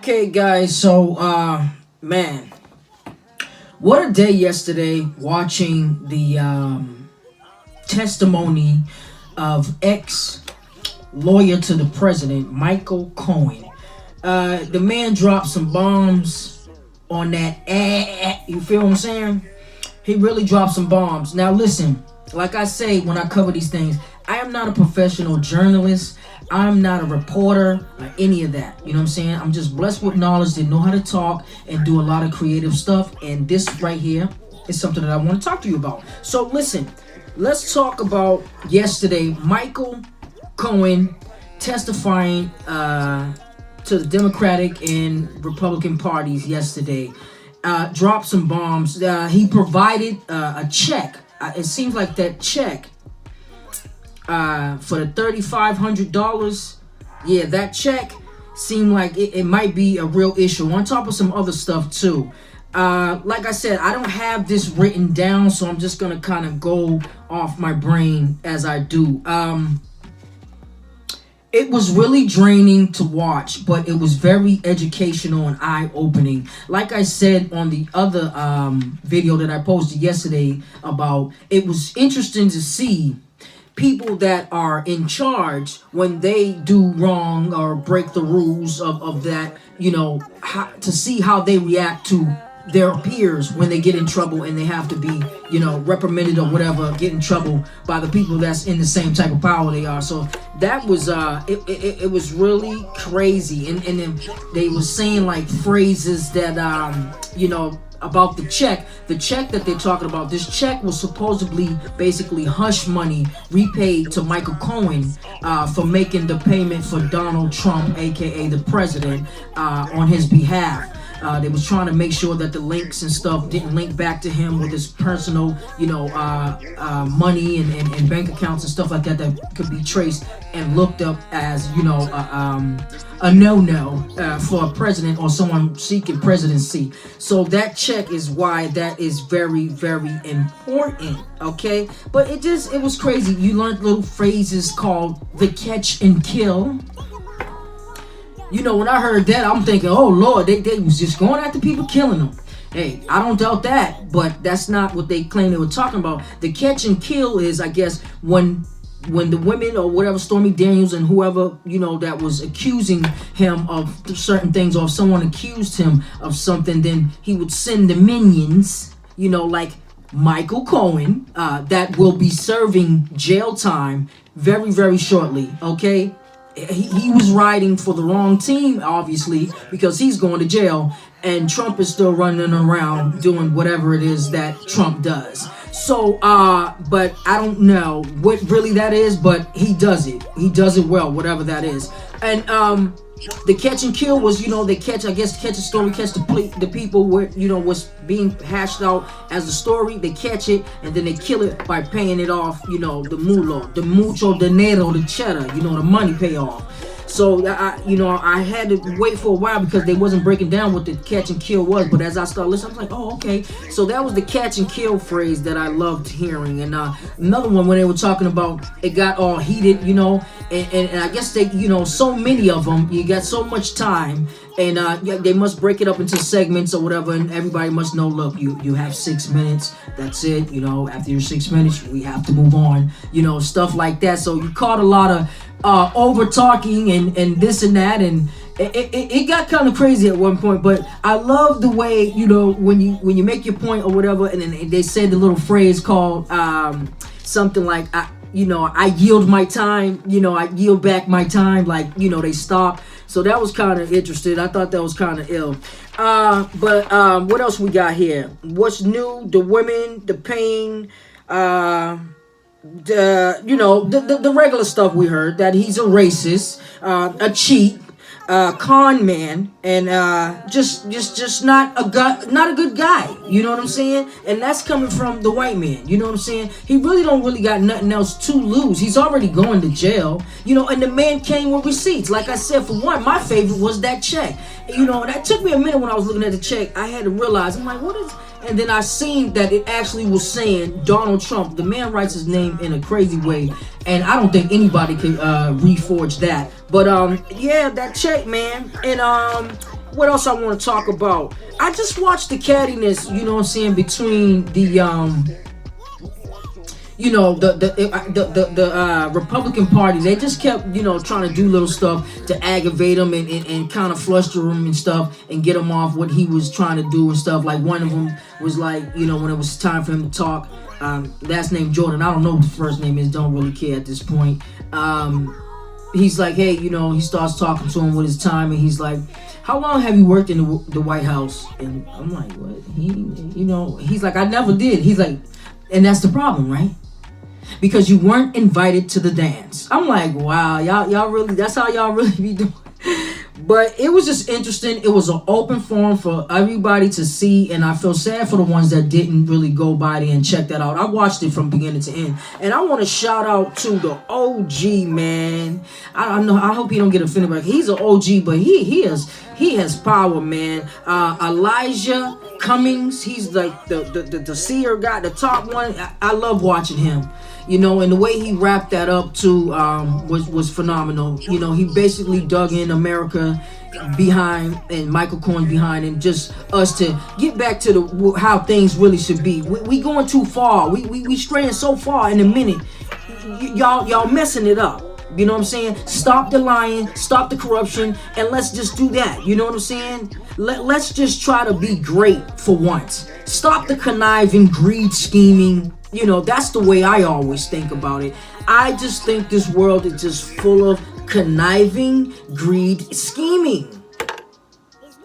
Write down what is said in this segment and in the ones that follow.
Okay, guys, so, man, what a day yesterday watching the testimony of ex-lawyer to the president, Michael Cohen. The man dropped some bombs on that, you feel what I'm saying? He really dropped some bombs. Now, listen, like I say when I cover these things, I am not a professional journalist. I'm not a reporter or any of that. You know what I'm saying? I'm just blessed with knowledge that know how to talk and do a lot of creative stuff. And this right here is something that I want to talk to you about. So listen, let's talk about yesterday. Michael Cohen testifying to the Democratic and Republican parties yesterday. Dropped some bombs. He provided a check. It seems like that check for the $3,500, yeah, that check seemed like it might be a real issue on top of some other stuff too. Like I said, I don't have this written down, so I'm just gonna kind of go off my brain as I do. It was really draining to watch, but it was very educational and eye-opening. Like I said on the other video that I posted yesterday about, it was interesting to see people that are in charge when they do wrong or break the rules of that, you know, to see how they react to their peers when they get in trouble and they have to be, you know, reprimanded or whatever, get in trouble by the people that's in the same type of power they are. So that was it was really crazy. And then they were saying like phrases that you know, about the check that they're talking about. This check was supposedly basically hush money repaid to Michael Cohen for making the payment for Donald Trump, aka the president, on his behalf. They was trying to make sure that the links and stuff didn't link back to him with his personal, you know, money and bank accounts and stuff like that that could be traced and looked up as, you know, a no-no for a president or someone seeking presidency. So that check is why that is very, very important, okay? But it was crazy. You learned little phrases called the catch and kill. You know, when I heard that, I'm thinking, oh, Lord, they was just going after people, killing them. Hey, I don't doubt that, but that's not what they claim they were talking about. The catch and kill is, I guess, when the women or whatever, Stormy Daniels and whoever, you know, that was accusing him of certain things, or if someone accused him of something, then he would send the minions, you know, like Michael Cohen, that will be serving jail time very, very shortly, okay? He was riding for the wrong team, obviously, because he's going to jail, and Trump is still running around doing whatever it is that Trump does. So, but I don't know what really that is, but he does it. He does it well, whatever that is. And the catch and kill was, you know, they catch, I guess, catch a story, catch the people where, you know, what's being hashed out as a story. They catch it and then they kill it by paying it off, you know, the mulo, the mucho dinero, the cheddar, you know, the money payoff. So, I had to wait for a while because they wasn't breaking down what the catch and kill was. But as I started listening, I was like, oh, okay. So that was the catch and kill phrase that I loved hearing. And another one when they were talking about it got all heated, you know. And I guess they, you know, so many of them, you got so much time. And they must break it up into segments or whatever. And everybody must know, look, you have 6 minutes. That's it. You know, after your 6 minutes, we have to move on. You know, stuff like that. So you caught a lot of over talking and this and that, and it got kind of crazy at one point. But I love the way, you know, when you make your point or whatever, and then they said the little phrase called something like, I yield my time, you know, I yield back my time, like, you know, they stop. So that was kind of interesting. I thought that was kind of ill. But what else we got here? What's new? The women, the pain, the regular stuff we heard, that he's a racist, a cheat, con man, and just not a good guy. You know what I'm saying? And that's coming from the white man. You know what I'm saying? He really don't got nothing else to lose. He's already going to jail. You know, and the man came with receipts. Like I said, for one, my favorite was that check. You know, that took me a minute when I was looking at the check. I had to realize, I'm like, what is? And then I seen that it actually was saying Donald Trump. The man writes his name in a crazy way, and I don't think anybody can reforge that. But yeah, that check, man. And What else I want to talk about? I just watched the cattiness, you know what I'm saying, between the you know, the Republican Party. They just kept, you know, trying to do little stuff to aggravate him and kind of fluster him and stuff and get him off what he was trying to do and stuff. Like one of them was like, you know, when it was time for him to talk, last name Jordan, I don't know what the first name is, don't really care at this point. He's like, hey, you know, he starts talking to him with his time, and he's like, how long have you worked in the White House? And I'm like, what? You know, he's like, I never did. He's like, and that's the problem, right? Because you weren't invited to the dance. I'm like, wow, y'all really, that's how y'all really be doing. But it was just interesting. It was an open forum for everybody to see, and I feel sad for the ones that didn't really go by there and check that out. I watched it from beginning to end, and I want to shout out to the OG, man. I hope he don't get offended, but he's an OG, but he has power, man. Elijah Cummings, he's like the seer guy, the top one. I love watching him. You know, and the way he wrapped that up too was phenomenal. You know, he basically dug in America behind and Michael Cohen behind, and just us to get back to how things really should be. We going too far. We straying so far in a minute. Y'all messing it up. You know what I'm saying? Stop the lying, stop the corruption, and let's just do that. You know what I'm saying? Let's just try to be great for once. Stop the conniving, greed, scheming. You know, that's the way I always think about it. I just think this world is just full of conniving, greed, scheming.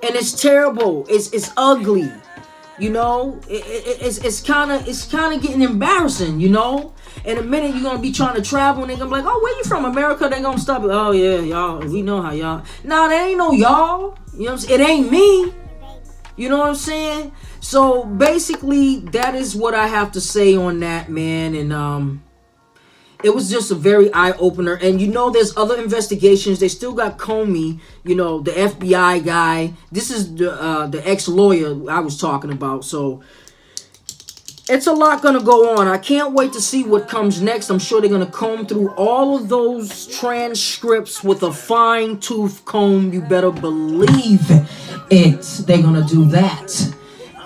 And it's terrible. It's ugly. You know, it's kind of getting embarrassing, you know? In a minute, you're going to be trying to travel, and they're going to be like, oh, where you from, America? They're going to stop it. Oh, yeah, y'all, we know how y'all. Nah, there ain't no y'all. You know what I'm saying? It ain't me. You know what I'm saying? So, basically, that is what I have to say on that, man. And, it was just a very eye-opener. And, you know, there's other investigations. They still got Comey, you know, the FBI guy. This is the ex-lawyer I was talking about. So, it's a lot going to go on. I can't wait to see what comes next. I'm sure they're going to comb through all of those transcripts with a fine-tooth comb. You better believe it. They're going to do that.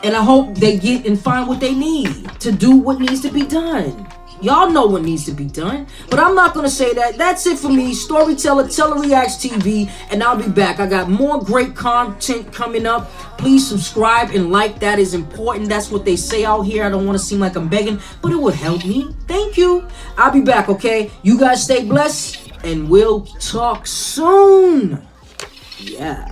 And I hope they get and find what they need to do what needs to be done. Y'all know what needs to be done. But I'm not going to say that. That's it for me. Storyteller, TELLAREACTS TV. And I'll be back. I got more great content coming up. Please subscribe and like. That is important. That's what they say out here. I don't want to seem like I'm begging, but it would help me. Thank you. I'll be back, okay? You guys stay blessed, and we'll talk soon. Yeah.